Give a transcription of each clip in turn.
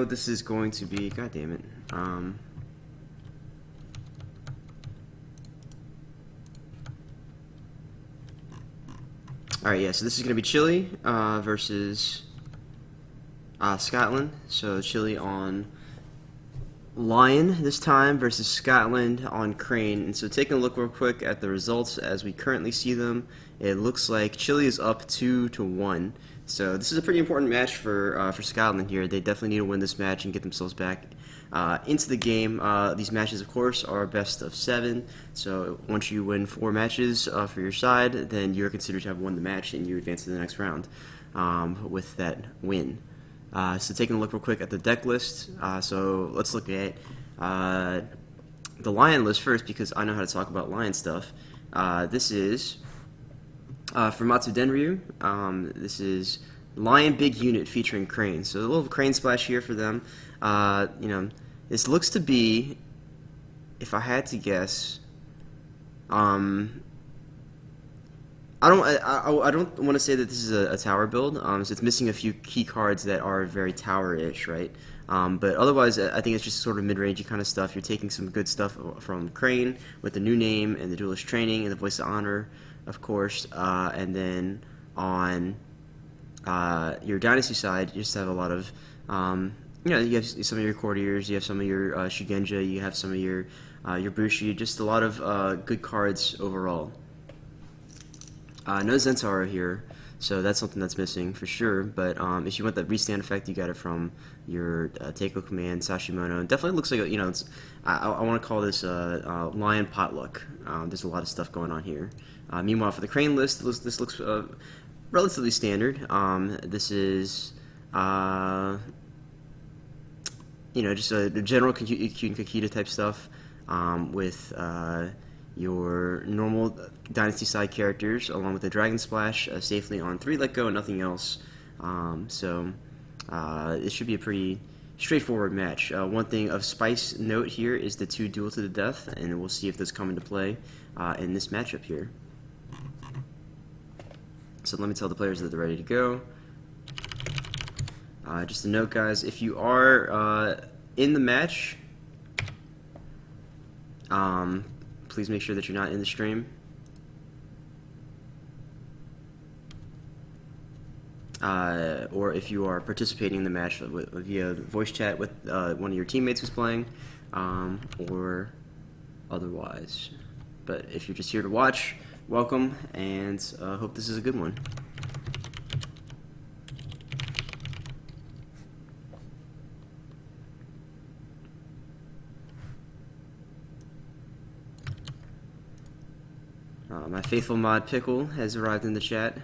what this is going to be. God damn it. Alright, yeah, so this is going to be Chile versus Scotland. So Chile on Lion this time versus Scotland on Crane. And so taking a look real quick at the results as we currently see them, it looks like Chile is up 2-1. So this is a pretty important match for Scotland here. They definitely need to win this match and get themselves back into the game. These matches, of course, are best of 7. So once you win 4 matches for your side, then you're considered to have won the match and you advance to the next round with that win. So taking a look real quick at the deck list. So let's look at the Lion list first because I know how to talk about Lion stuff. This is for Matsu Denryu. This is Lion Big Unit featuring Crane. So a little Crane splash here for them. You know, this looks to be, if I had to guess, I don't want to say that this is a tower build. So it's missing a few key cards that are very tower-ish, right? But otherwise, I think it's just sort of mid-rangey kind of stuff. You're taking some good stuff from Crane with the new name and the duelist training and the voice of honor, of course. And then on your dynasty side, you just have a lot of, you know, you have some of your courtiers, you have some of your Shugenja, you have some of your Bushi, just a lot of good cards overall. No Zentara here, so that's something that's missing for sure. But if you want that restand effect, you got it from your Teiko command, Sashimono. It definitely looks like you know. It's, I want to call this Lion potluck. There's a lot of stuff going on here. Meanwhile, for the Crane list, this looks relatively standard. This is you know, just a general Kakita type stuff with your normal Dynasty side characters, along with the Dragon Splash safely on 3 let go and nothing else. So it should be a pretty straightforward match. One thing of spice note here is the 2 duel to the death, and we'll see if those come into play in this matchup here. So let me tell the players that they're ready to go. Just a note, guys, if you are in the match, please make sure that you're not in the stream. Or if you are participating in the match via voice chat with one of your teammates who's playing, or otherwise. But if you're just here to watch, welcome, and hope this is a good one. My faithful mod Pickle has arrived in the chat.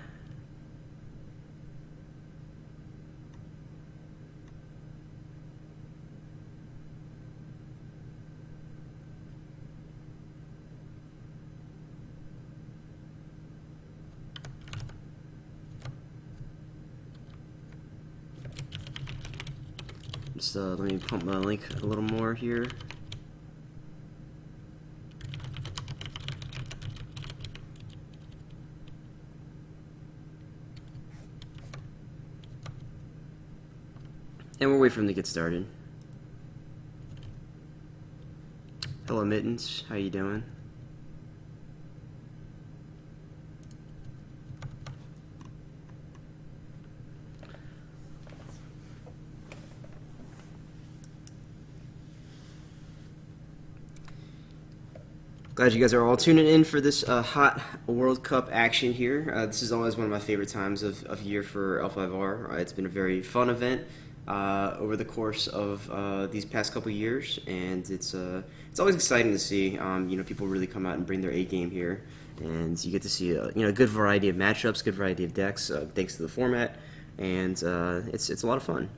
Just let me pump my link a little more here. And we'll wait for him to get started. Hello, Mittens. How you doing? Glad you guys are all tuning in for this hot World Cup action here. This is always one of my favorite times of year for L5R. It's been a very fun event over the course of these past couple years, and it's always exciting to see you know, people really come out and bring their A game here, and you get to see you know, a good variety of matchups, good variety of decks thanks to the format, and it's a lot of fun.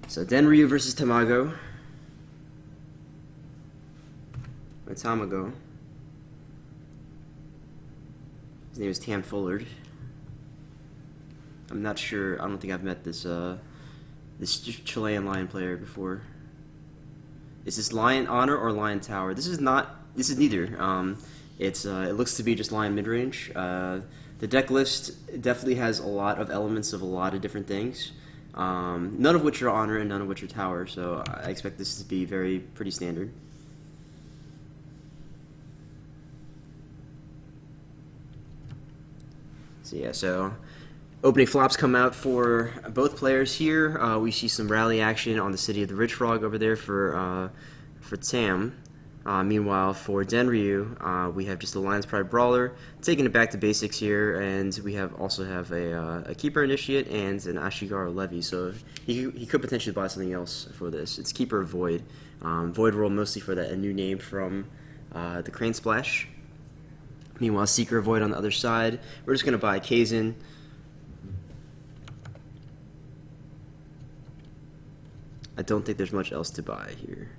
So Denryu versus Tamago. Or Tamago. His name is Tam Fullard. I'm not sure. I don't think I've met this this Chilean Lion player before. Is this Lion Honor or Lion Tower? This is not. This is neither. It looks to be just Lion midrange. The deck list definitely has a lot of elements of a lot of different things, none of which are honor and none of which are tower, so I expect this to be pretty standard. So yeah, so opening flops come out for both players here. We see some rally action on the City of the Rich Frog over there for Tam. Meanwhile, for Denryu, we have just a Lion's Pride Brawler, taking it back to basics here, and we also have a Keeper Initiate and an Ashigaru Levy, so he could potentially buy something else for this. It's Keeper Void. Void roll mostly for a new name from the Crane Splash. Meanwhile, Seeker Void on the other side. We're just going to buy Kaizen. I don't think there's much else to buy here.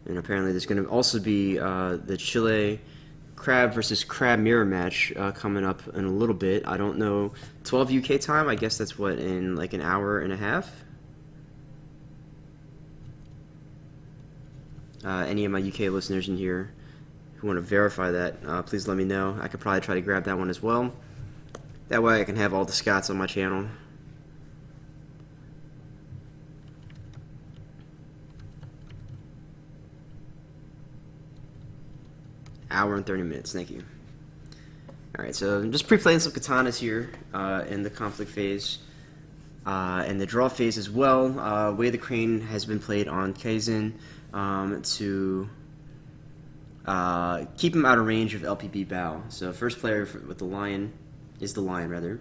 And apparently there's going to also be the Chile Crab versus Crab mirror match coming up in a little bit. I don't know, 12 UK time? I guess that's what, in like an hour and a half? Any of my UK listeners in here who want to verify that, please let me know. I could probably try to grab that one as well. That way I can have all the Scots on my channel. Hour and 30 minutes, thank you. Alright, so I'm just pre-playing some katanas here in the conflict phase. And the draw phase as well. Way the Crane has been played on Kaizen to keep him out of range of LPB Bow. So first player with the Lion is the Lion, rather.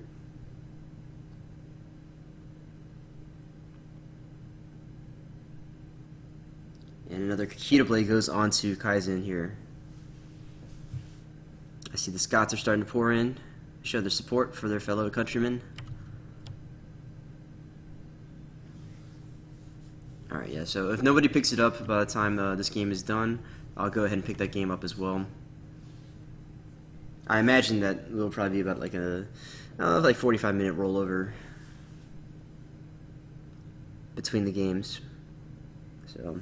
And another Kakita Blade goes on to Kaizen here. I see the Scots are starting to pour in, show their support for their fellow countrymen. Alright, yeah, so if nobody picks it up by the time this game is done, I'll go ahead and pick that game up as well. I imagine that it will probably be about like a 45-minute rollover between the games. So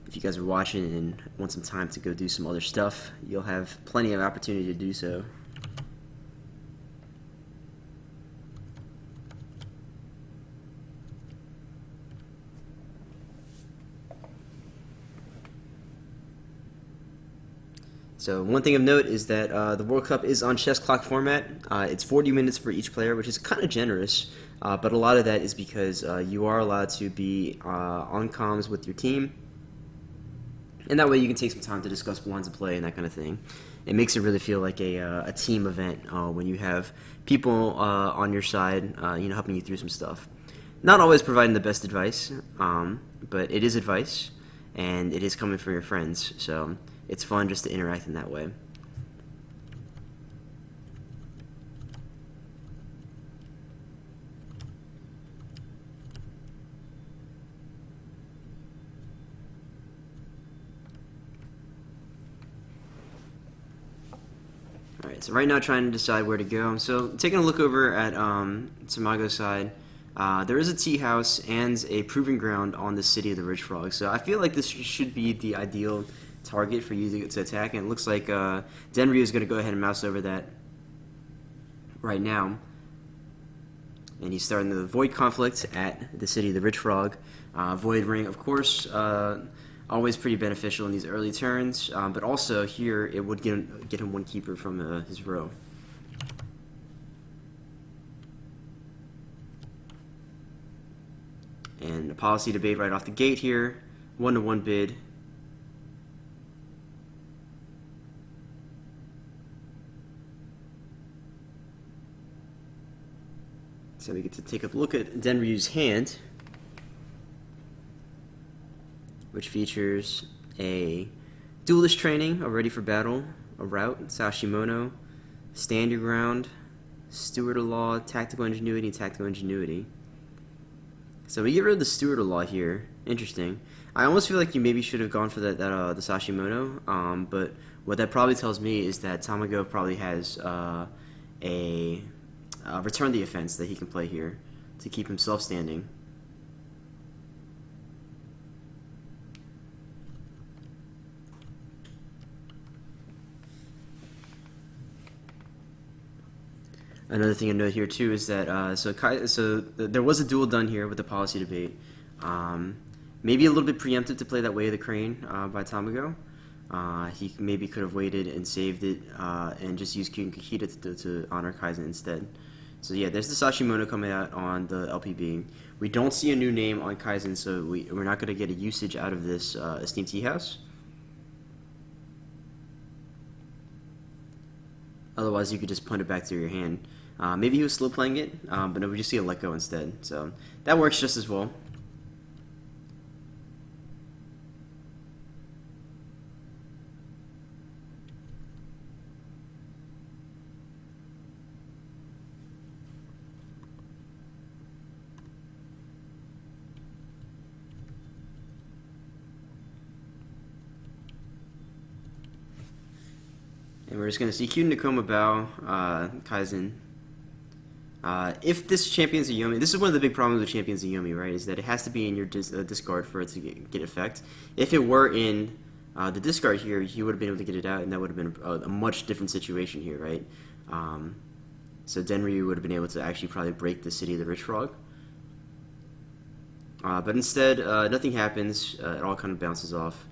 if you guys are watching and want some time to go do some other stuff, you'll have plenty of opportunity to do so. So one thing of note is that the World Cup is on chess clock format. It's 40 minutes for each player, which is kind of generous, but a lot of that is because you are allowed to be on comms with your team, and that way you can take some time to discuss lines of play and that kind of thing. It makes it really feel like a team event when you have people on your side, helping you through some stuff. Not always providing the best advice, but it is advice, and it is coming from your friends, so it's fun just to interact in that way. Alright, so right now trying to decide where to go. So taking a look over at Tamago's side, there is a tea house and a proving ground on the City of the Rich Frog. So I feel like this should be the ideal target for you to attack, and it looks like Denryu is going to go ahead and mouse over that right now. And he's starting the Void conflict at the City of the Rich Frog. Void Ring, of course, always pretty beneficial in these early turns, but also here it would get him one keeper from his row. And a policy debate right off the gate here, 1-to-1 bid. So we get to take a look at Denryu's hand, which features a duelist training, a ready for battle, a route, Sashimono, stand your ground, steward of law, tactical ingenuity, tactical ingenuity. So we get rid of the steward of law here. Interesting. I almost feel like you maybe should have gone for the Sashimono, but what that probably tells me is that Tamago probably has a return the offense that he can play here to keep himself standing. Another thing to note here too is that there was a duel done here with the policy debate. Maybe a little bit preemptive to play that Way of the Crane by Tamago. He maybe could have waited and saved it and just used Q and Kakita to honor Kaizen instead. So yeah, there's the Sashimono coming out on the LPB. We don't see a new name on Kaizen, so we're not going to get a usage out of this Esteemed Tea House. Otherwise, you could just punt it back to your hand. Maybe he was slow playing it, but no, we just see a let go instead. So that works just as well. And we're just going to see Q Nakoma Bao, Kaizen. If this champion's a Yomi, this is one of the big problems with champions of Yomi, right? Is that it has to be in your discard for it to get effect. If it were in the discard here, you would have been able to get it out, and that would have been a much different situation here, right? So Denryu would have been able to actually probably break the City of the Rich Frog. But instead, nothing happens. It all kind of bounces off.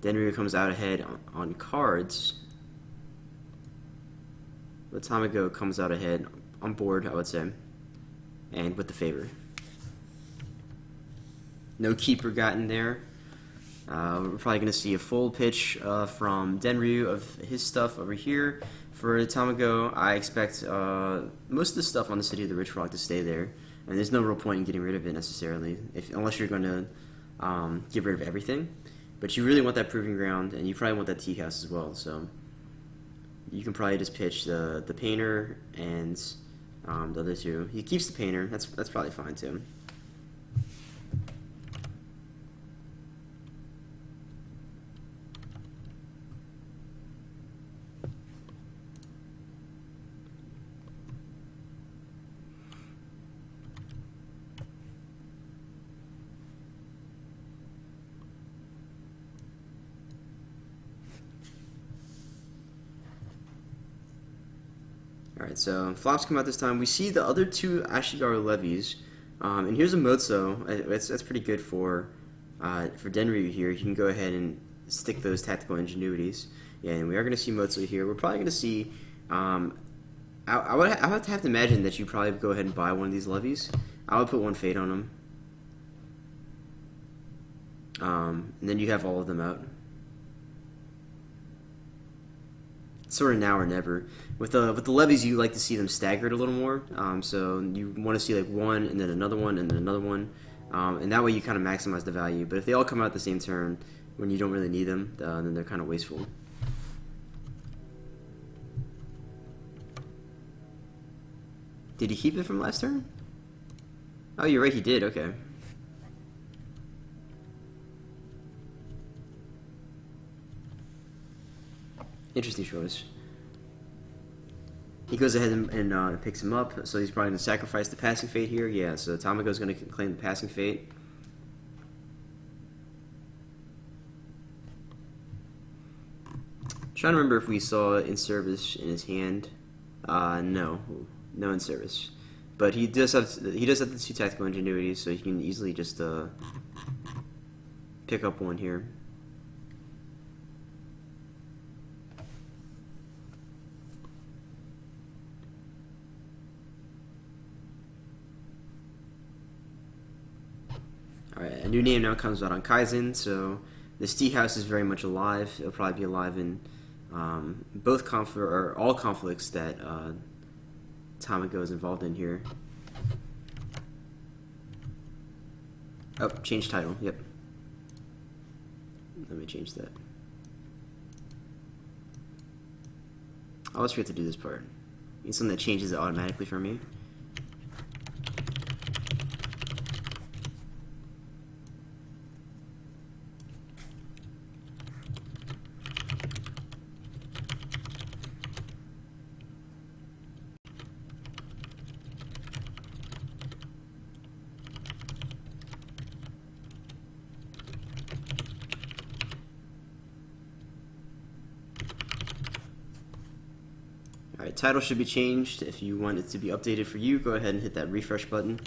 Denryu comes out ahead on cards. But Tamago comes out ahead on board, I would say, and with the favor. No keeper gotten there. We're probably going to see a full pitch from Denryu of his stuff over here. For Tamago, I expect most of the stuff on the City of the Rich Frog to stay there. And there's no real point in getting rid of it necessarily, unless you're going to get rid of everything. But you really want that Proving Ground, and you probably want that Tea House as well. So you can probably just pitch the Painter and the other two. He keeps the Painter. That's probably fine too. Alright, so flops come out this time. We see the other two Ashigaru levies, and here's a Matsu. That's pretty good for Denryu here. You can go ahead and stick those tactical ingenuities. Yeah, and we are going to see Matsu here. We're probably going to see. I would have to imagine that you probably go ahead and buy one of these levies. I would put one Fate on them, and then you have all of them out. Sort of now or never. With the levies, you like to see them staggered a little more. So you want to see like one, and then another one, and then another one, and that way you kind of maximize the value. But if they all come out at the same turn, when you don't really need them, then they're kind of wasteful. Did he keep it from last turn? Oh, you're right, he did. Okay. Interesting choice. He goes ahead and picks him up, so he's probably going to sacrifice the Passing Fate here. Yeah, so Tamago's going to claim the Passing Fate. Trying to remember if we saw In Service in his hand. No In Service. But he does have the two tactical ingenuities, so he can easily just pick up one here. Alright, a new name now comes out on Kaizen, so this Tea House is very much alive. It'll probably be alive in all conflicts that Tamago is involved in here. Oh, change title, yep. Let me change that. I always forget to do this part. It's something that changes it automatically for me. Alright, title should be changed. If you want it to be updated for you, go ahead and hit that refresh button.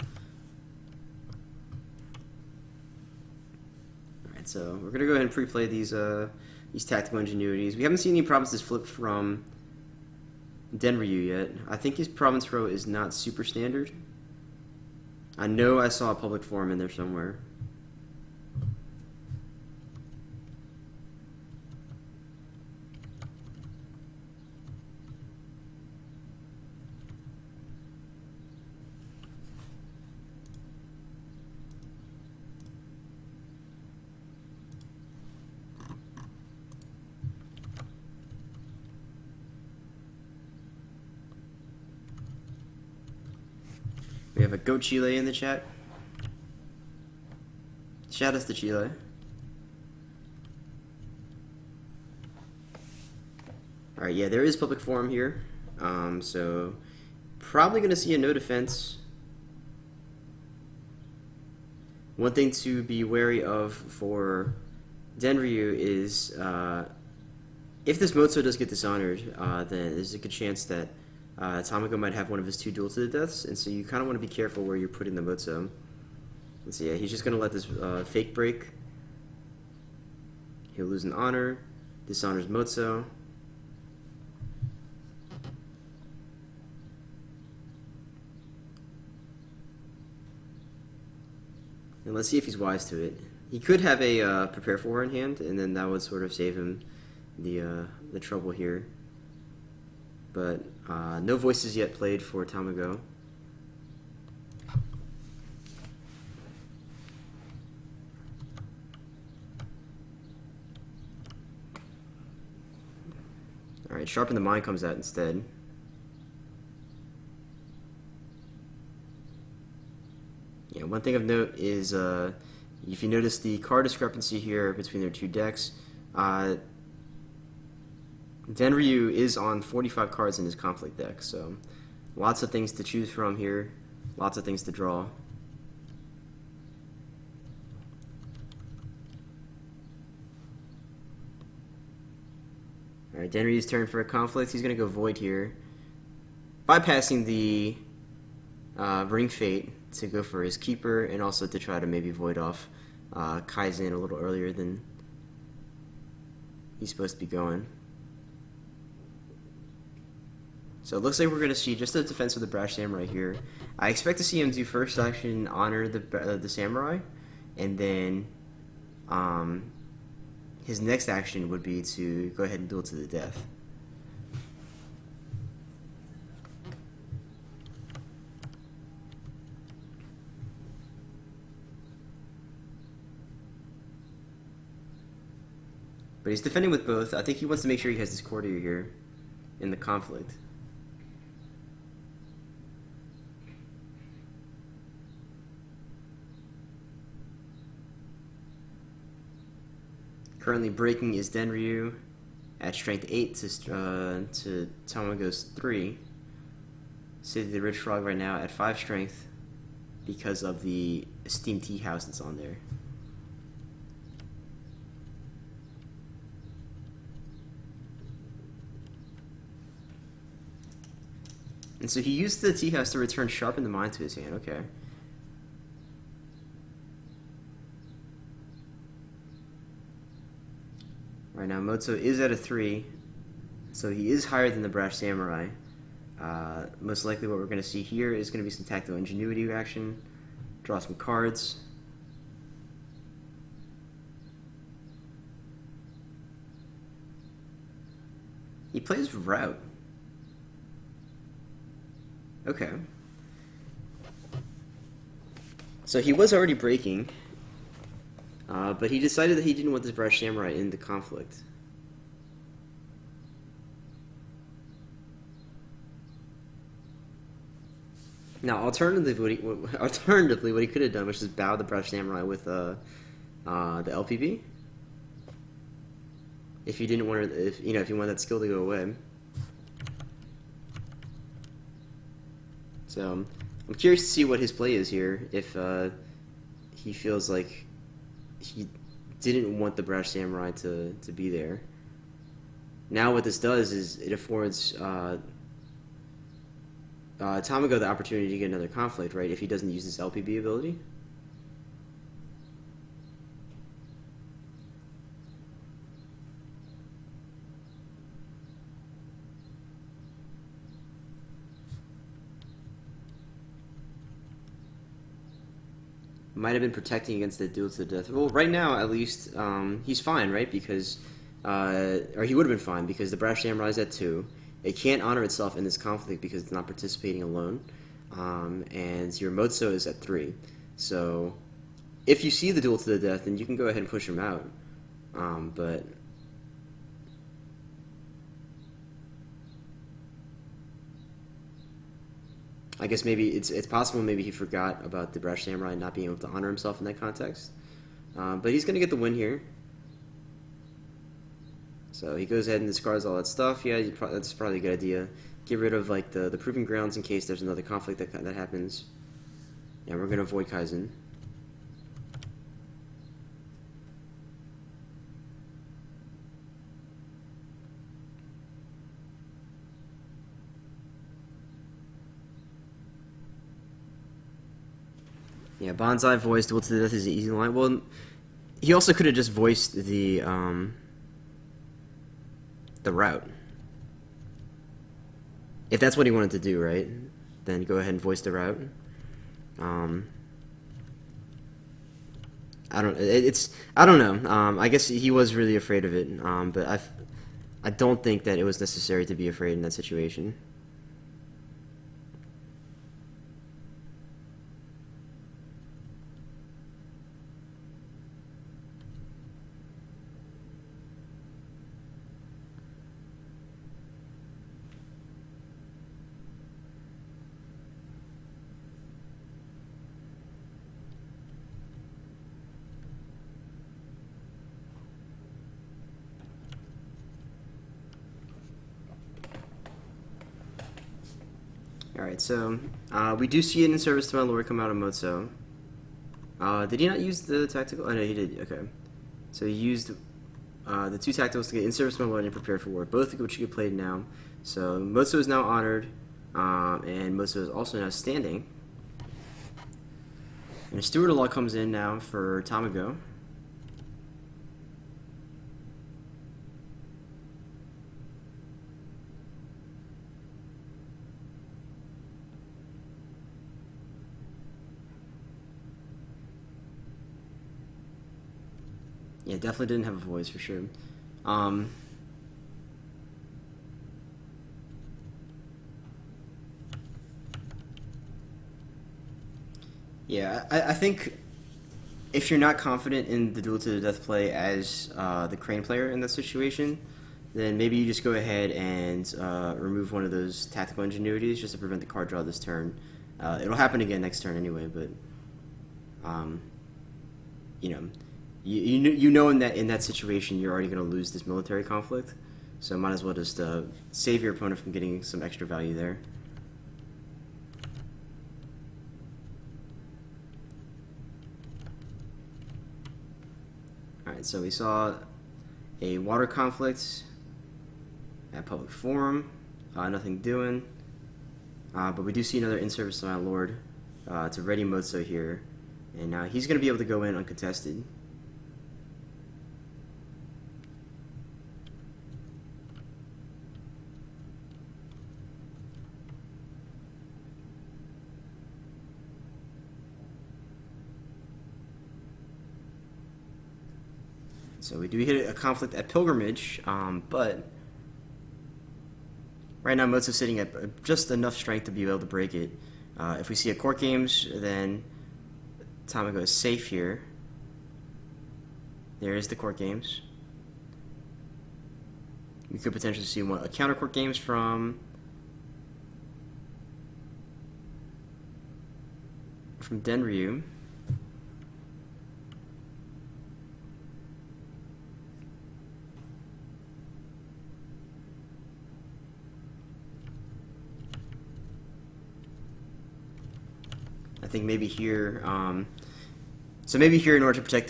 Alright, so we're going to go ahead and pre-play these tactical ingenuities. We haven't seen any provinces flip from Denryu yet. I think his province row is not super standard. I know I saw a public forum in there somewhere. We have a Go Chile in the chat. Shout outs to Chile. Alright, yeah, there is public forum here. So probably going to see a no defense. One thing to be wary of for Denryu is if this Matsu does get dishonored, then there's a good chance that Tamago might have one of his 2 duel to the deaths, and so you kind of want to be careful where you're putting the Matsu. Let's see, yeah, he's just going to let this fake break. He'll lose an honor, dishonors Matsu. And let's see if he's wise to it. He could have a prepare for her in hand, and then that would sort of save him the trouble here. But no voices yet played for Tamago. Alright, Sharpen the Mind comes out instead. Yeah, one thing of note is if you notice the card discrepancy here between their 2 decks, Denryu is on 45 cards in his conflict deck, so lots of things to choose from here, lots of things to draw. Alright, Denryu's turn for a conflict. He's going to go Void here, bypassing the Ring Fate to go for his Keeper, and also to try to maybe Void off Kaizen a little earlier than he's supposed to be going. So it looks like we're going to see just a defense of the Brash Samurai here. I expect to see him do first action, honor the Samurai, and then his next action would be to go ahead and duel to the death. But he's defending with both. I think he wants to make sure he has this courtier here in the conflict. Currently breaking is Denryu at strength 8 to Tamago's 3. City the Rich Frog right now at 5 strength because of the Esteemed Tea House that's on there. And so he used the Tea House to return Sharpen the Mind to his hand, okay. Right now, Matsu is at a 3, so he is higher than the Brash Samurai. Most likely what we're going to see here is going to be some tactical ingenuity action. Draw some cards. He plays Route. Okay. So he was already breaking. But he decided that he didn't want this Brash Samurai in the conflict. Now, alternatively, what he could have done was just bow the Brash Samurai with the LPB. If he didn't want to, if you want that skill to go away. So I'm curious to see what his play is here. If he feels like he didn't want the Brash Samurai to be there. Now what this does is it affords Tamago the opportunity to get another conflict, right, if he doesn't use his LPB ability. Might have been protecting against the duel to the death. Well, right now, at least, he's fine, right? Because, or he would have been fine because the Brash Samurai is at 2. It can't honor itself in this conflict because it's not participating alone. And your Motso is at 3. So, if you see the duel to the death, then you can go ahead and push him out. But I guess maybe it's possible maybe he forgot about the Brash Samurai not being able to honor himself in that context. But he's going to get the win here. So he goes ahead and discards all that stuff. Yeah, that's probably a good idea. Get rid of like the proving grounds in case there's another conflict that happens. And we're going to avoid Kaizen. Yeah, Bonsai voice duel to the death is an easy line. Well, he also could have just voiced the route. If that's what he wanted to do, right? Then go ahead and voice the route. I don't know. I guess he was really afraid of it. But I don't think that it was necessary to be afraid in that situation. Alright, so we do see an in-service to my lord come out of Motso. Did he not use the tactical? Oh no, he did. Okay. So he used the 2 tacticals to get in-service to my lord and prepare for war, both of which get played now. So Motso is now honored, and Motso is also now standing. And a Steward-in-Law comes in now for Tamago. Yeah, definitely didn't have a voice for sure. Yeah, I think if you're not confident in the duel to the death play as the Crane player in that situation, then maybe you just go ahead and remove one of those tactical ingenuities just to prevent the card draw this turn. It'll happen again next turn anyway, but you know. You know in that situation you're already going to lose this military conflict, so might as well just save your opponent from getting some extra value there. Alright, so we saw a water conflict at public forum, nothing doing, but we do see another in-service to my lord to ready Motso here, and he's going to be able to go in uncontested. So we do hit a conflict at Pilgrimage, but right now Motsu's sitting at just enough strength to be able to break it. If we see a Court Games, then Tamago is safe here. There is the Court Games. We could potentially see a counter Court Games from Denryu. I think maybe here, so maybe here in order to protect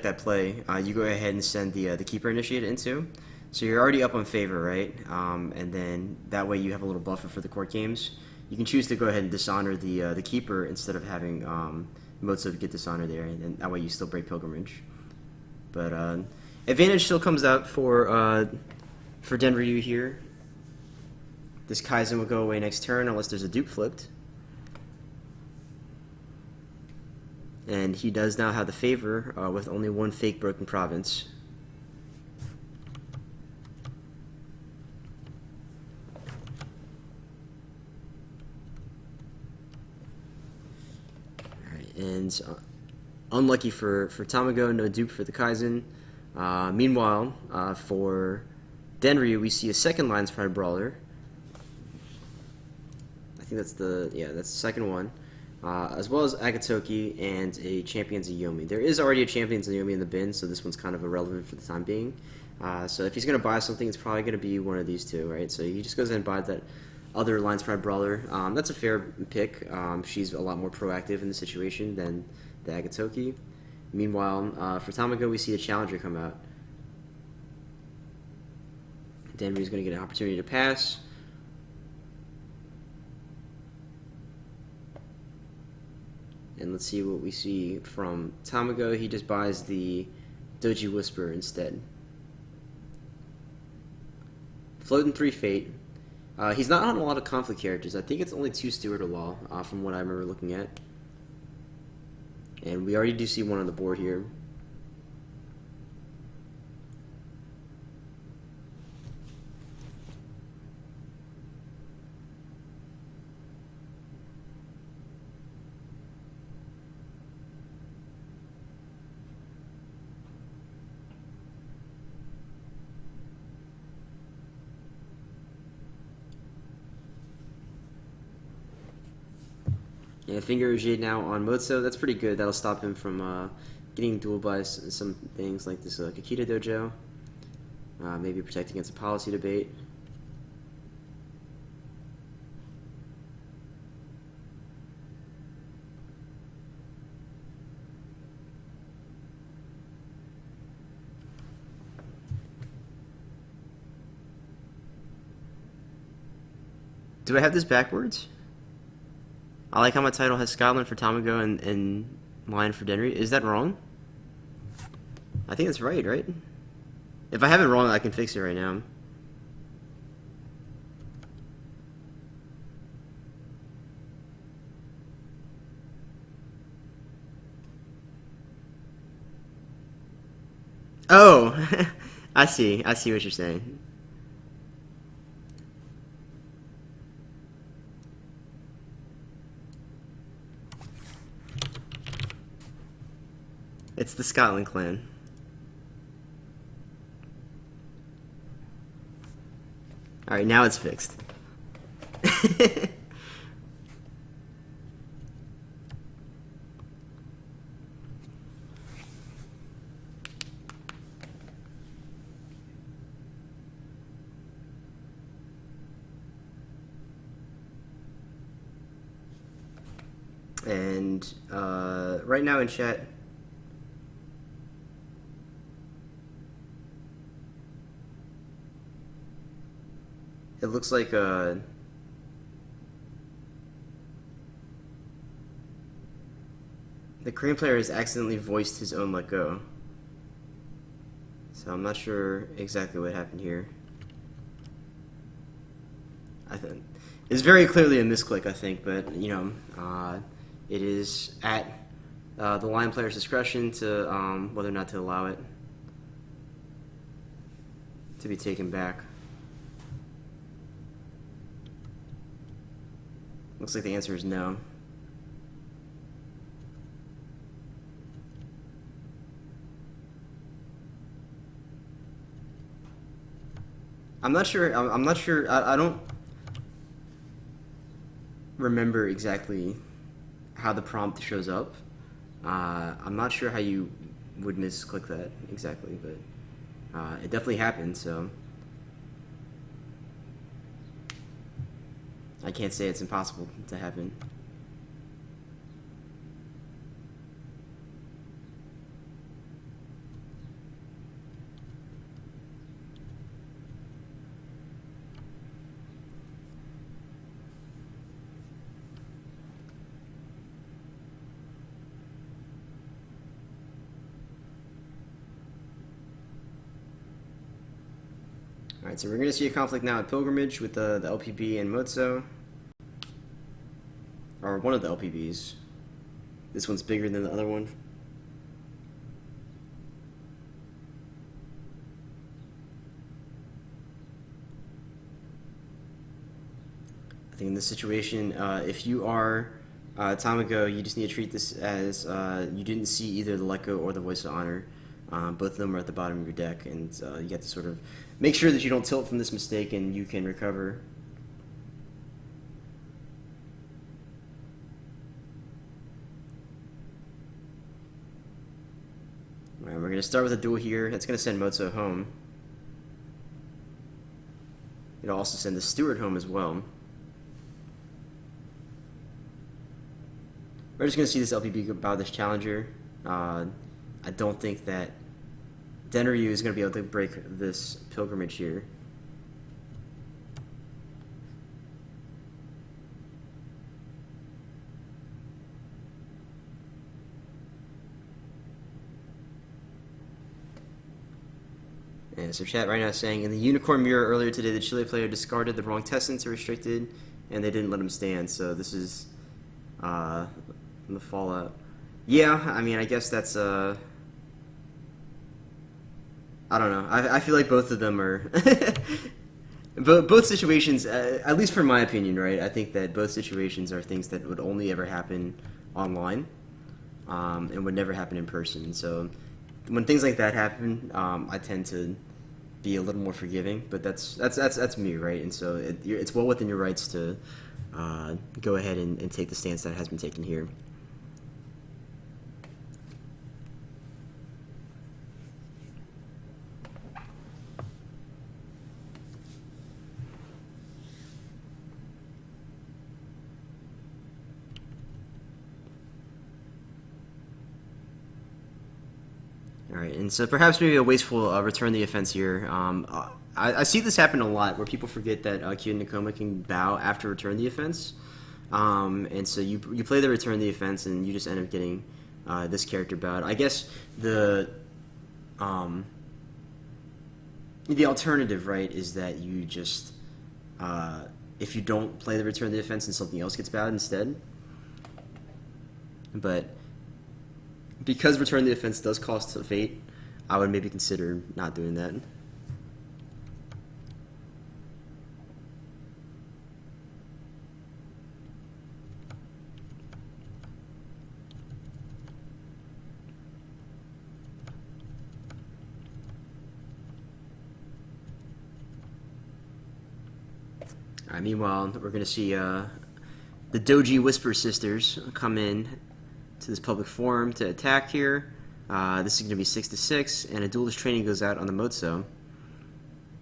that play, you go ahead and send the Keeper Initiated into. So you're already up on favor, right? And then that way you have a little buffer for the Court Games. you can choose to go ahead and dishonor the keeper instead of having Matsu get dishonor there, and that way you still break pilgrimage. But advantage still comes out for Denryu here. This Kaizen will go away next turn unless there's a dupe flipped. And he does now have the favor with only one fake broken province. And unlucky for Tamago, no dupe for the Kaizen. Meanwhile, for Denryu, we see a second Lion's Pride Brawler. I think that's the second one. As well as Agatoki and a Champion's Yomi. There is already a Champion's Yomi in the bin, so this one's kind of irrelevant for the time being. So if he's going to buy something, it's probably going to be one of these two, right? So he just goes ahead and buys that other Lion's Pride Brawler. That's a fair pick. She's a lot more proactive in the situation than the Agatoki. Meanwhile, for Tamago, we see a Challenger come out. Denryu's going to get an opportunity to pass. And let's see what we see from Tamago. He just buys the Doji Whisperer instead. Floating 3 Fate. He's not on a lot of conflict characters. I think it's only 2 Steward of Law, from what I remember looking at. And we already do see one on the board here. Yeah, Finger Jade now on Matsu. That's pretty good. That'll stop him from getting dual by some things like this Kakita Dojo. Maybe protect against a policy debate. Do I have this backwards? I like how my title has Scotland for Tamago and Lion for Denryu. Is that wrong? I think that's right? If I have it wrong, I can fix it right now. Oh, I see what you're saying. It's the Scotland clan. Alright, now it's fixed. And right now in chat, it looks like the Korean player has accidentally voiced his own let go. So I'm not sure exactly what happened here. I think it's very clearly a misclick, I think, but you know, it is at the line player's discretion to whether or not to allow it to be taken back. Looks like the answer is no. I'm not sure. I'm not sure. I don't remember exactly how the prompt shows up. I'm not sure how you would misclick that exactly, but it definitely happened. So I can't say it's impossible to happen. Alright, so we're going to see a conflict now at Pilgrimage with the LPB and Matsu. Or one of the LPBs. This one's bigger than the other one. I think in this situation, if you are Tamago, you just need to treat this as you didn't see either the Let Go or the Voice of Honor. Both of them are at the bottom of your deck, and you have to sort of make sure that you don't tilt from this mistake and you can recover. Alright, we're going to start with a duel here. That's going to send Matsu home. It'll also send the Steward home as well. We're just going to see this LPB bow this challenger. I don't think that Denryu is going to be able to break this Pilgrimage here. And so chat right now is saying, in the Unicorn Mirror earlier today, the Chile player discarded the wrong Tessence or restricted, and they didn't let him stand. So this is the fallout. Yeah, I mean, I guess that's I don't know. I feel like both of them are both situations, at least from my opinion, right? I think that both situations are things that would only ever happen online, and would never happen in person. So when things like that happen, I tend to be a little more forgiving. But that's me, right? And so it's well within your rights to go ahead and take the stance that has been taken here. Alright, and so perhaps maybe a wasteful return the offense here. I see this happen a lot, where people forget that Q and Nakoma can bow after return the offense. And so you play the return the offense, and you just end up getting this character bowed. I guess the alternative, right, is that you just, if you don't play the return the offense and something else gets bowed instead. But because return the offense does cost a fate, I would maybe consider not doing that. Alright, meanwhile, we're going to see the Doji Whisper Sisters come in to this public forum to attack here. This is going to be 6-6, and a duelist training goes out on the Matsu.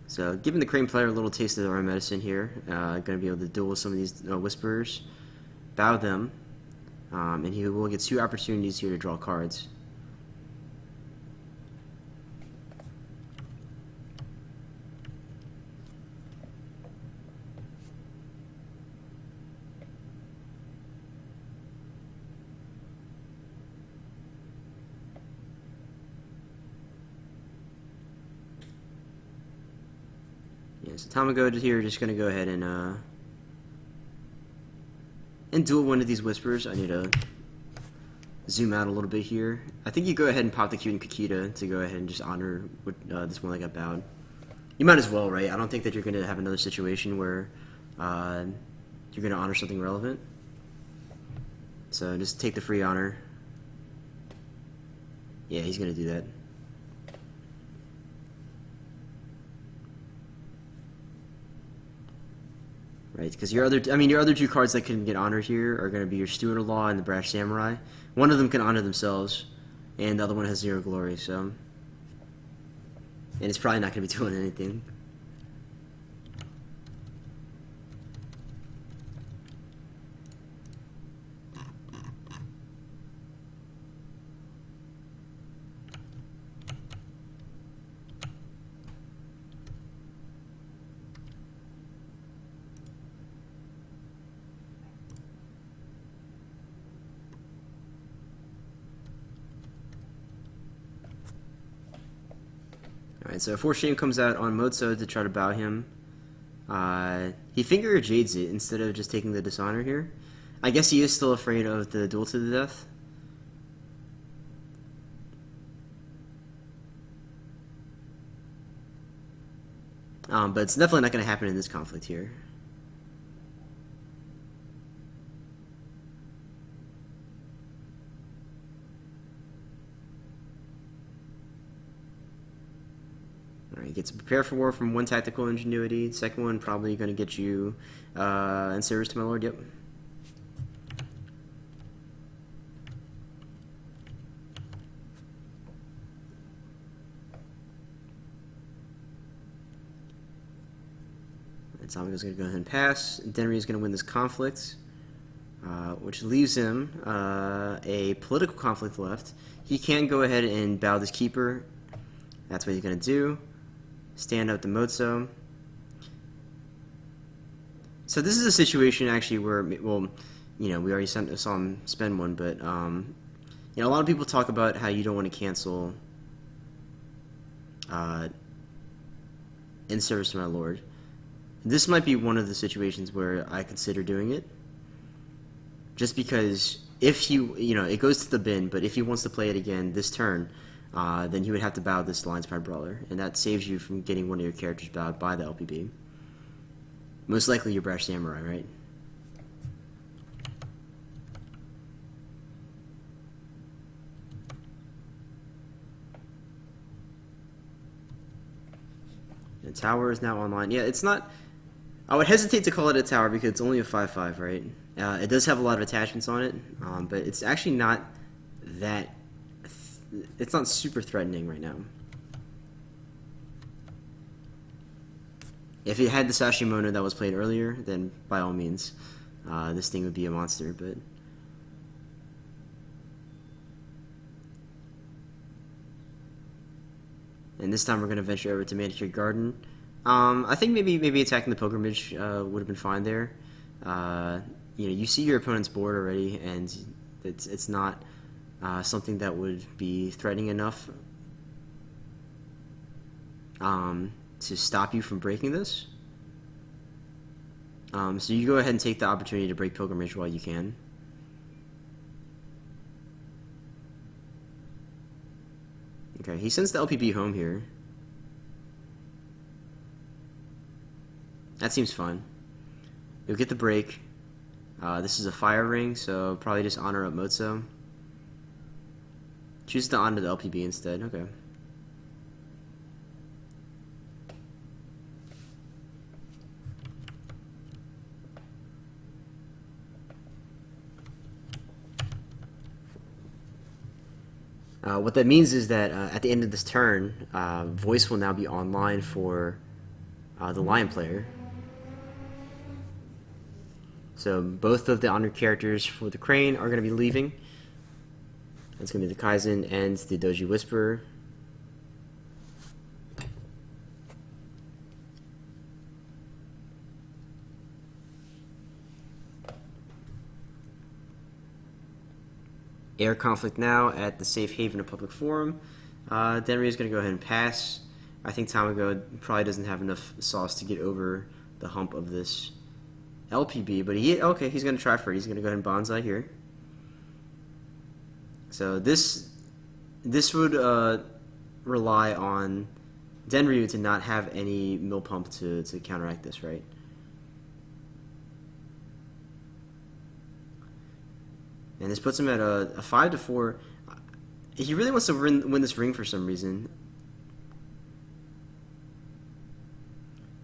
So, giving the Crane player a little taste of their own medicine here. Going to be able to duel with some of these Whisperers, bow them, and he will get 2 opportunities here to draw cards. Yeah, so Tamago here just going to go ahead and duel one of these Whispers. I need to zoom out a little bit here. I think you go ahead and pop the Q and Kakita to go ahead and just honor this one that got bowed. You might as well, right? I don't think that you're going to have another situation where you're going to honor something relevant. So just take the free honor. Yeah, he's going to do that. Right, because your other 2 cards that can get honored here are going to be your Steward-in-Law and the Brash Samurai. One of them can honor themselves, and the other one has 0 glory, so... And it's probably not going to be doing anything. Alright, so Force Shame comes out on Matsu to try to bow him. He Finger Jades it instead of just taking the Dishonor here. I guess he is still afraid of the duel to the death. But it's definitely not going to happen in this conflict here. Alright, gets to prepare for war from one tactical ingenuity. Second one probably going to get you in service to my lord. Yep. Tamago's going to go ahead and pass. Denryu is going to win this conflict, which leaves him a political conflict left. He can go ahead and bow this keeper. That's what he's going to do. Stand up to Matsu. So this is a situation actually where, well, you know, we already saw him spend one, but you know, a lot of people talk about how you don't want to cancel in service to my lord. This might be one of the situations where I consider doing it, just because if he, you know, it goes to the bin, but if he wants to play it again this turn, then he would have to bow this L5R brawler, and that saves you from getting one of your characters bowed by the LPB. Most likely your Brash Samurai, right? The tower is now online. Yeah, it's not... I would hesitate to call it a tower because it's only a 5/5, right? It does have a lot of attachments on it, but it's actually not that... It's not super threatening right now. If it had the Sashimono that was played earlier, then by all means, this thing would be a monster, but... And this time we're going to venture over to Manicured Garden. I think maybe attacking the Pilgrimage would have been fine there. You know, you see your opponent's board already, and it's not something that would be threatening enough to stop you from breaking this. So you go ahead and take the opportunity to break Pilgrimage while you can. Okay, he sends the LPB home here. That seems fun. You'll get the break. This is a fire ring, so probably just honor up Matsu. Choose to honor the LPB instead. Okay. What that means is that at the end of this turn, voice will now be online for the Lion player. So both of the honored characters for the Crane are going to be leaving. That's going to be the Kaizen and the Doji Whisperer. Air conflict now at the Safe Haven of Public Forum. Denryu is going to go ahead and pass. I think Tamago probably doesn't have enough sauce to get over the hump of this LPB, but he's going to try for it. He's going to go ahead and bonsai here. So this would rely on Denryu to not have any mill pump to counteract this, right? And this puts him at a 5-4. He really wants to win this ring for some reason.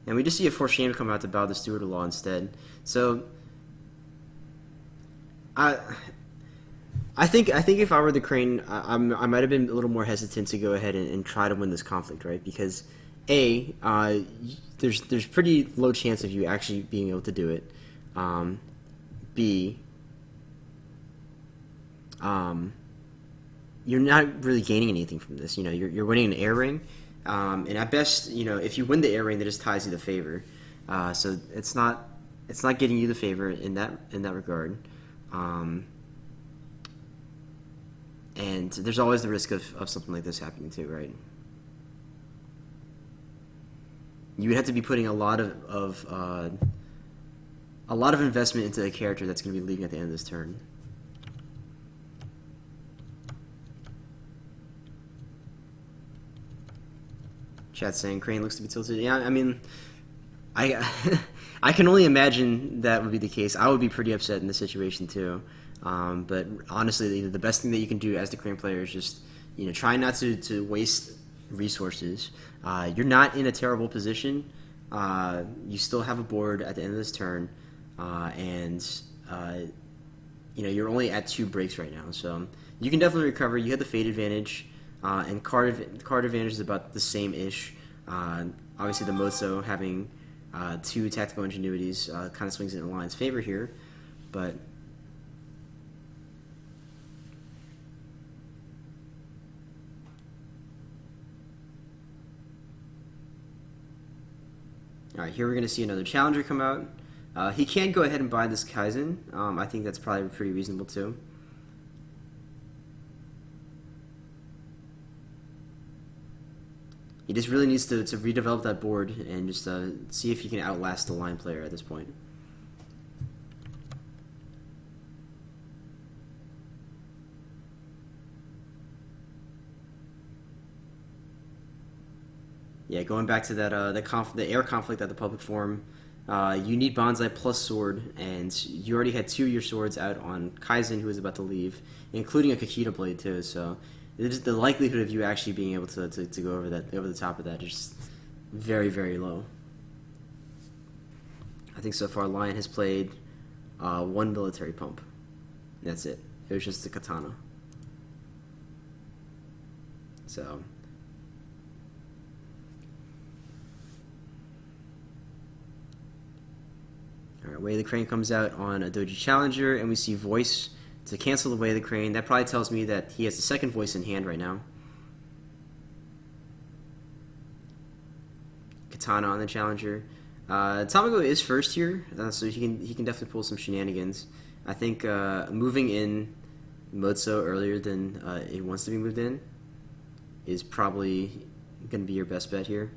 And we just see a Force Shame come out to bow the Steward of Law instead. So I think if I were the Crane, I might have been a little more hesitant to go ahead and try to win this conflict, right? Because A, there's pretty low chance of you actually being able to do it. B, you're not really gaining anything from this. You know, you're winning an air ring, and at best, you know, if you win the air ring, that just ties you the favor. So it's not getting you the favor in that regard. And there's always the risk of something like this happening too, right? you would have to be putting a lot of investment into a character that's going to be leaving at the end of this turn. Chat saying Crane looks to be tilted. Yeah, I mean, I I can only imagine that would be the case. I would be pretty upset in this situation too. But honestly, the best thing that you can do as the Crane player is just try not to waste resources. You're not in a terrible position. You still have a board at the end of this turn, and you're only at 2 breaks right now, so you can definitely recover. You have the fate advantage, and card advantage is about the same-ish. Obviously, the Matsu having 2 tactical ingenuities kind of swings it in the line's favor here, but Alright, here we're going to see another challenger come out. He can go ahead and buy this Kaizen. I think that's probably pretty reasonable too. He just really needs to redevelop that board and just see if he can outlast the line player at this point. Yeah, going back to that the air conflict at the public forum, you need Bonsai plus sword, and you already had 2 of your swords out on Kaizen, who is about to leave, including a Kakita blade too. So the likelihood of you actually being able to go over the top of that is just very, very low. I think so far Lion has played 1 military pump. That's it. It was just the katana. So. Alright, Way of the Crane comes out on a Doji Challenger, and we see Voice to cancel the Way of the Crane. That probably tells me that he has the second Voice in hand right now. Katana on the Challenger. Tamago is first here, so he can definitely pull some shenanigans. I think moving in Matsu earlier than it wants to be moved in is probably going to be your best bet here.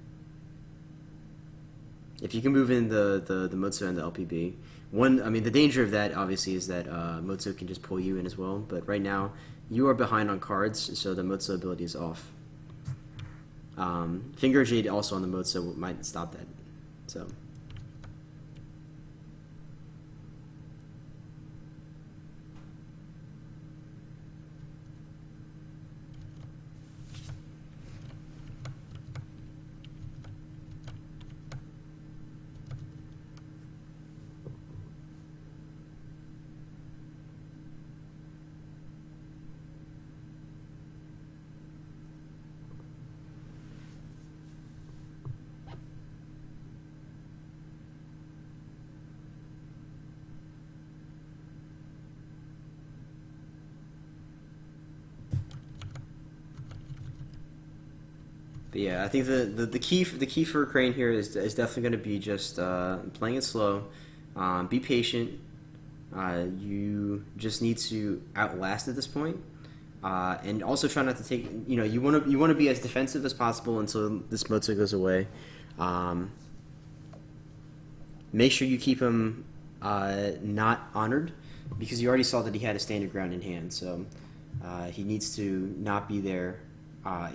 If you can move in the Matsu and the LPB, the danger of that obviously is that Matsu can just pull you in as well. But right now, you are behind on cards, so the Matsu ability is off. Finger Jade also on the Matsu might stop that. So. But yeah, I think the key for Crane here is definitely going to be just playing it slow, be patient. You just need to outlast at this point, and also try not to take. You want to be as defensive as possible until this Matsu goes away. Make sure you keep him not honored, because you already saw that he had a standard ground in hand, so he needs to not be there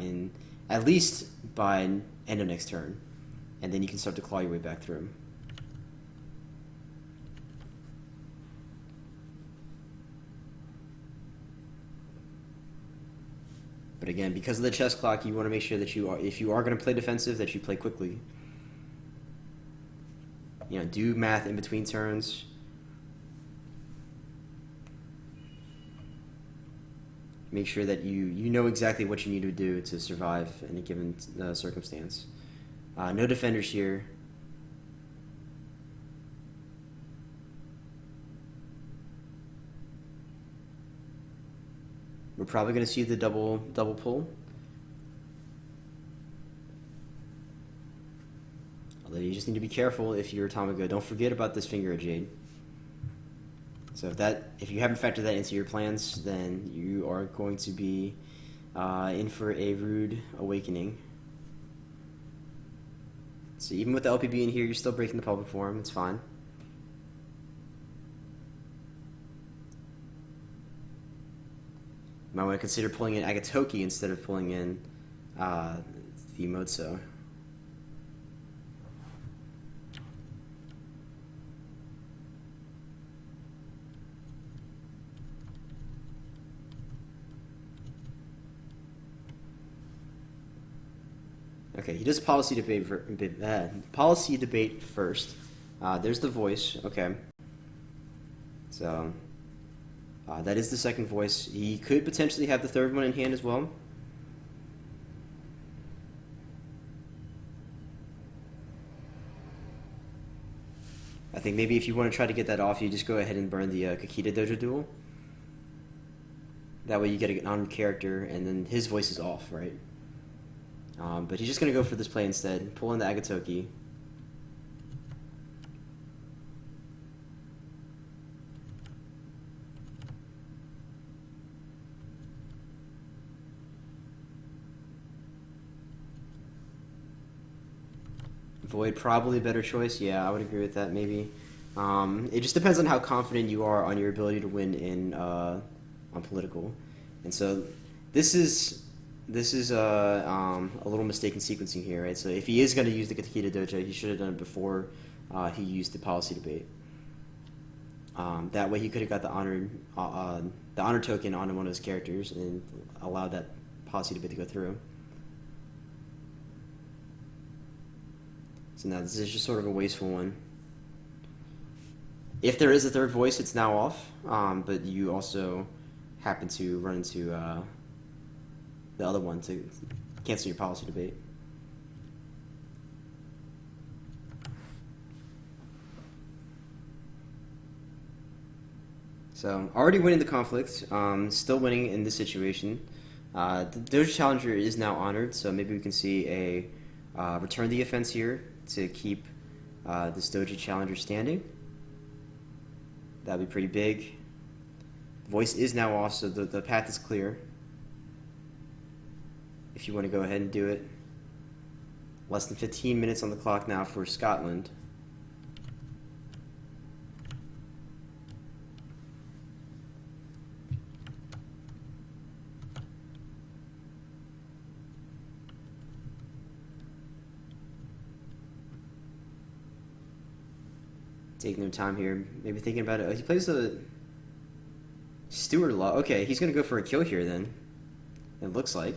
in. At least by end of next turn, and then you can start to claw your way back through him. But again, because of the chess clock, you want to make sure that if you are going to play defensive, that you play quickly. Do math in between turns. Make sure that you know exactly what you need to do to survive in a given circumstance. No defenders here. We're probably going to see the double pull. Although you just need to be careful if you're Tamago. Don't forget about this Finger of Jade. So if you haven't factored that into your plans, then you are going to be in for a rude awakening. So even with the LPB in here, you're still breaking the public forum. It's fine. You might want to consider pulling in Agatoki instead of pulling in the Matsu. Okay, he does policy debate first. There's the voice. Okay. So that is the second voice. He could potentially have the third one in hand as well. I think maybe if you want to try to get that off, you just go ahead and burn the Kakita Dojo duel. That way you get an armed character, and then his voice is off, right? But he's just going to go for this play instead. Pull in the Agatoki. Void, probably a better choice. Yeah, I would agree with that, maybe. It just depends on how confident you are on your ability to win in on political. And so this is a little mistake in sequencing here, right? So if he is going to use the Kakita Dojo, he should have done it before he used the policy debate. That way he could have got the honor token onto one of his characters and allowed that policy debate to go through. So now this is just sort of a wasteful one. If there is a third voice, it's now off, but you also happen to run into the other one to cancel your policy debate. So already winning the conflict, still winning in this situation. The Dojo Challenger is now honored, so maybe we can see a return the offense here to keep this Dojo Challenger standing. That'd be pretty big. Voice is now off, so the path is clear. If you want to go ahead and do it. Less than 15 minutes on the clock now for Scotland. Taking no time here, maybe thinking about it. Oh, he plays a Steward Law. Okay, he's going to go for a kill here then. It looks like.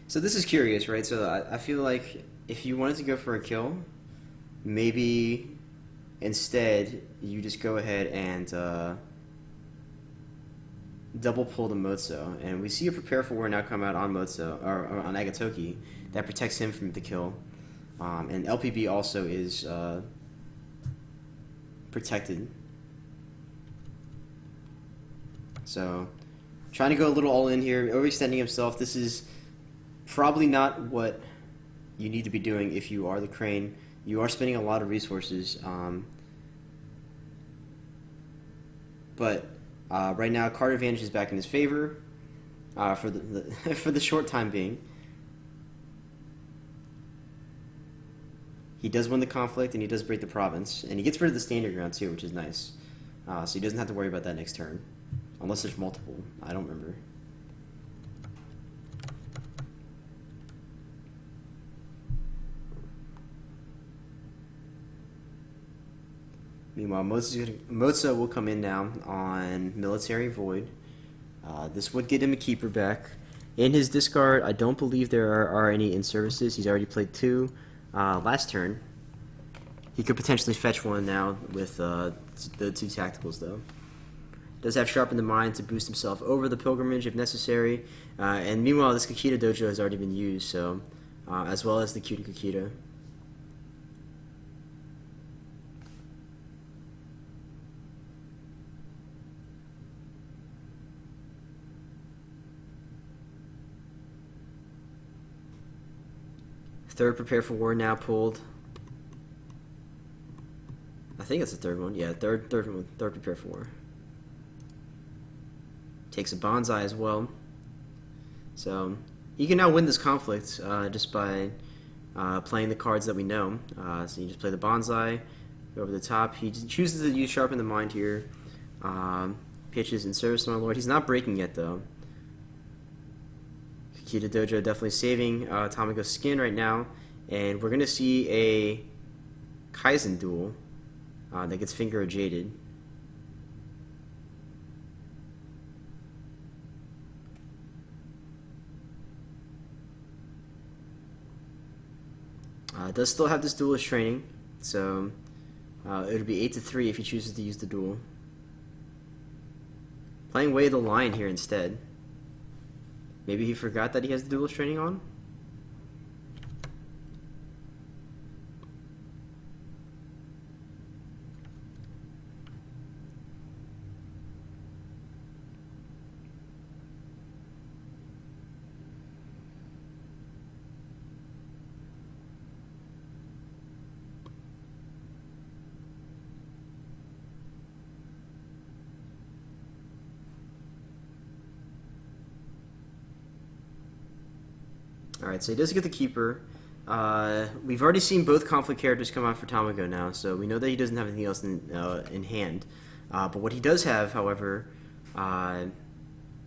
So this is curious, right? So I feel like if you wanted to go for a kill, maybe instead you just go ahead and double pull the Matsu, and we see a prepare for war now come out on Matsu or on Agatoki that protects him from the kill, and LPB also is protected. So trying to go a little all in here, overextending himself. This is probably not what you need to be doing if you are the Crane. You are spending a lot of resources, but right now, card advantage is back in his favor for the for the short time being. He does win the conflict, and he does break the province, and he gets rid of the standard ground too, which is nice. So he doesn't have to worry about that next turn, unless there's multiple. I don't remember. Meanwhile, Matsu will come in now on Military Void. This would get him a keeper back. In his discard, I don't believe there are any in-services. He's already played 2 last turn. He could potentially fetch one now with the 2 tacticals, though. Does have Sharpen the Mind to boost himself over the Pilgrimage if necessary. And meanwhile, this Kakita Dojo has already been used, so as well as the Cute Kakita. Third Prepare for War now pulled. I think that's the third one. Yeah, third Prepare for War. Takes a bonsai as well. So you can now win this conflict just by playing the cards that we know. So you just play the bonsai, go over the top. He chooses to use Sharpen the Mind here. Pitches in service to my lord. He's not breaking yet though. Kakita Dojo definitely saving Tamago's skin right now. And we're going to see a Kaizen duel that gets finger jaded. It does still have this duelist training, so it would be 8-3 if he chooses to use the duel. Playing Way of the Lion here instead. Maybe he forgot that he has the duelist training on? Alright, so he does get the Keeper. We've already seen both conflict characters come out for Tamago now, so we know that he doesn't have anything else in hand. But what he does have, however,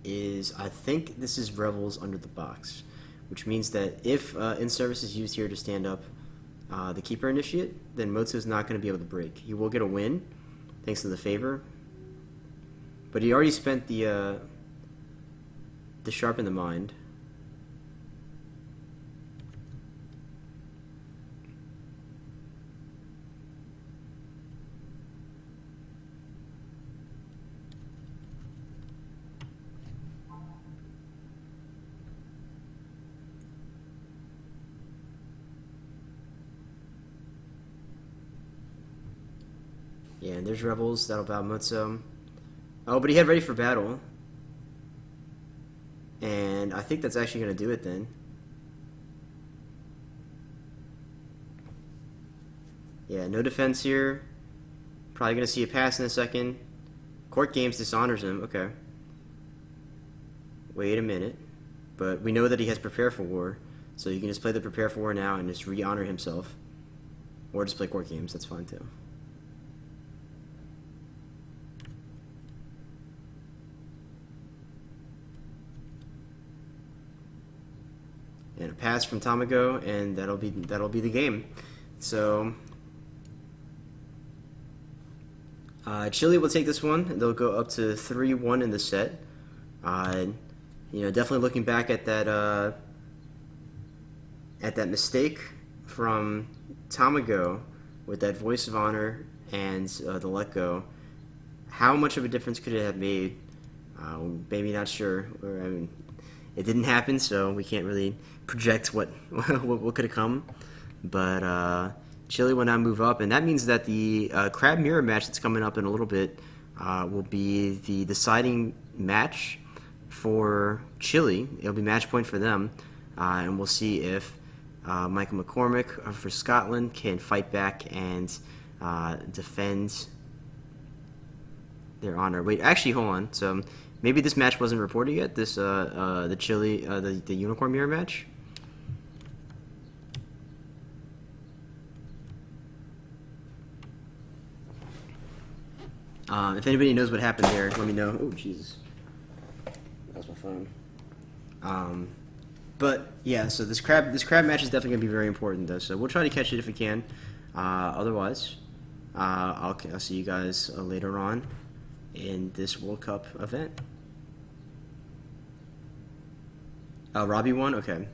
is, I think this is Revels under the box, which means that if in-service is used here to stand up the Keeper Initiate, then Matsu is not going to be able to break. He will get a win, thanks to the favor, but he already spent the Sharpen the Mind. Yeah, and there's Rebels. That'll bow Matsu. Oh, but he had Ready for Battle. And I think that's actually going to do it then. Yeah, no defense here. Probably going to see a pass in a second. Court Games dishonors him. Okay. Wait a minute. But we know that he has Prepare for War. So you can just play the Prepare for War now and just re-honor himself. Or just play Court Games. That's fine too. And a pass from Tamago, and that'll be the game. So Chile will take this one, and they'll go up to 3-1 in the set. Definitely looking back at that mistake from Tamago with that Voice of Honor and the Let Go. How much of a difference could it have made? Maybe not sure. It didn't happen, so we can't really project what could have come. But Chile will now move up, and that means that the Crab Mirror match that's coming up in a little bit will be the deciding match for Chile. It'll be match point for them, and we'll see if Michael McCormick for Scotland can fight back and defend their honor. Wait, actually, hold on. So maybe this match wasn't reported yet. This the Chile the Unicorn Mirror match. If anybody knows what happened there, let me know. Oh, Jesus. That was my phone. But, yeah, so this crab match is definitely going to be very important, though. So we'll try to catch it if we can. Otherwise, I'll see you guys later on in this World Cup event. Robbie won? Okay.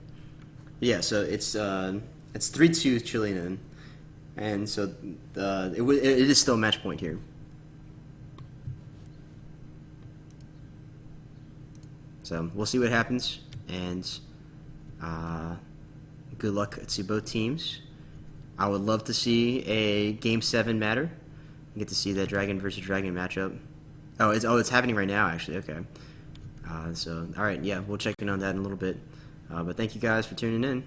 Yeah, so it's 3-2 Chilean, and so it is still a match point here. So we'll see what happens, and good luck to both teams. I would love to see a Game 7 matter. Get to see that Dragon versus Dragon matchup. Oh, it's happening right now, actually. Okay. So, all right, yeah, we'll check in on that in a little bit. But thank you guys for tuning in.